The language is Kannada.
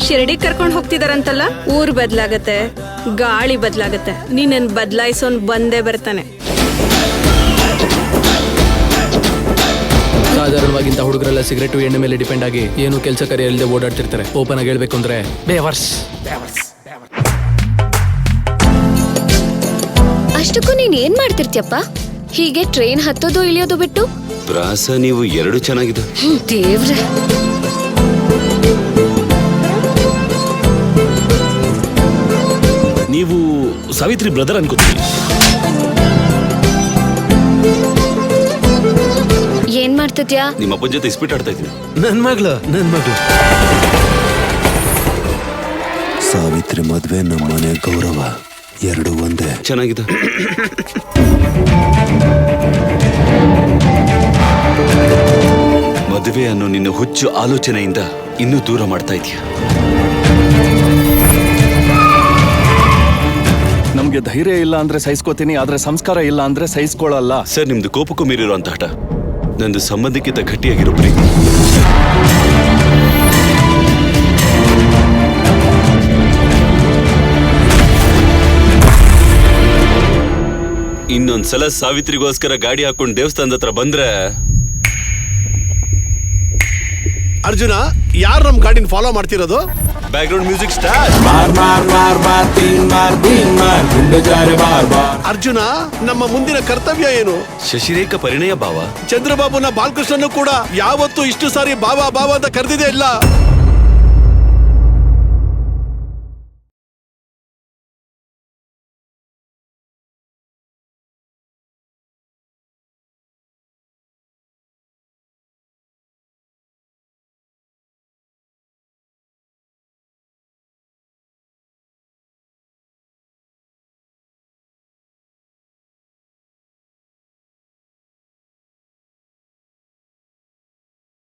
ಶಿರಡಿ ಕರ್ಕೊಂಡ್ ಹೋಗ್ತಿದಾರಂತಲ್ಲ. ಊರ್ ಬದ್ಲಾಗತ್ತೆ, ಗಾಳಿ ಬದ್ಲಾಗತ್ತೆ, ನೀನನ್ ಬದ್ಲಾಯಿಸೋನ್ ಬಂದೇ ಬರ್ತಾನೆ. ಸಾಧಾರಣವಾಗಿಂತ ಹುಡುಗರೆಲ್ಲ ಸಿಗರೇಟು ಎಣ್ಣೆ ಮೇಲೆ ಡಿಪೆಂಡ್ ಆಗಿ ಏನು ಕೆಲಸ ಕಾರ್ಯ ಇಲ್ಲದೆ ಓಡಾಡ್ತಿರ್ತಾರೆ. ಓಪನ್ ಆಗಿ ಹೇಳ್ಬೇಕು ಅಂದ್ರೆ ಬೇವರ್ಸ್. ಅಷ್ಟಕ್ಕೂ ನೀನ್ ಏನ್ ಮಾಡ್ತಿರ್ತಿಯಪ್ಪ? ಹೀಗೆ ಟ್ರೈನ್ ಹತ್ತೋದು ಇಳಿಯೋದು ಬಿಟ್ಟು. ಪ್ರಾಸ ನೀವು ಎರಡು ಚೆನ್ನಾಗಿದೆ. ದೇವ್ರೆ, ನೀವು ಸಾವಿತ್ರಿ ಬ್ರದರ್ ಅನ್ಕೋತೀನಿ. ಏನ್ ಮಾಡ್ತಿದ್ಯಾ? ನಿಮ್ಮ ಅಪ್ಪನ ಜೊತೆ ಇಸ್ಪೀಟ್ ಆಡ್ತಾ ಇದ್ದೀನಿ. ನನ್ ಮಗಳು ಸಾವಿತ್ರಿ ಮದ್ವೆ ನಮ್ಮನೆ ಗೌರವ ಎರಡು ಒಂದೇ. ಚೆನ್ನಾಗಿದೆ. ಮದುವೆ ಅನ್ನೋ ನಿನ್ನ ಹುಚ್ಚು ಆಲೋಚನೆಯಿಂದ ಇನ್ನೂ ದೂರ ಮಾಡ್ತಾ ಇದೀಯ. ನಮ್ಗೆ ಧೈರ್ಯ ಇಲ್ಲ ಅಂದ್ರೆ ಸಹಿಸ್ಕೋತೀನಿ, ಆದ್ರೆ ಸಂಸ್ಕಾರ ಇಲ್ಲ ಅಂದ್ರೆ ಸಹಿಸ್ಕೊಳ್ಳಲ್ಲ. ಸರ್, ನಿಮ್ದು ಕೋಪಕ್ಕೂ ಮೀರಿರುವಂತ ಹಠ. ನಂದು ಸಂಬಂಧಕ್ಕಿಂತ ಗಟ್ಟಿಯಾಗಿರೋ ಪ್ರೀತಿ. ಇನ್ನೊಂದ್ಸಲ ಸಾವಿತ್ರಿಗೋಸ್ಕರ ಗಾಡಿ ಹಾಕೊಂಡು ದೇವಸ್ಥಾನದ ಹತ್ರ ಬಂದ್ರೆ. ಅರ್ಜುನ, ಯಾರು ನಮ್ ಗಾಡಿನ ಫಾಲೋ ಮಾಡ್ತಿರೋದು? Back ground music start. Arjuna, ನಮ್ಮ ಮುಂದಿನ ಕರ್ತವ್ಯ ಏನು? ಶಶಿರೇಖ ಪರಿಣಯ ಭಾವ. ಚಂದ್ರಬಾಬುನ ಬಾಲಕೃಷ್ಣನು ಕೂಡ ಯಾವತ್ತೂ ಇಷ್ಟು ಸಾರಿ ಬಾಬಾ ಬಾಬಾ ಅಂತ ಕರೆದಿದೆ ಇಲ್ಲ.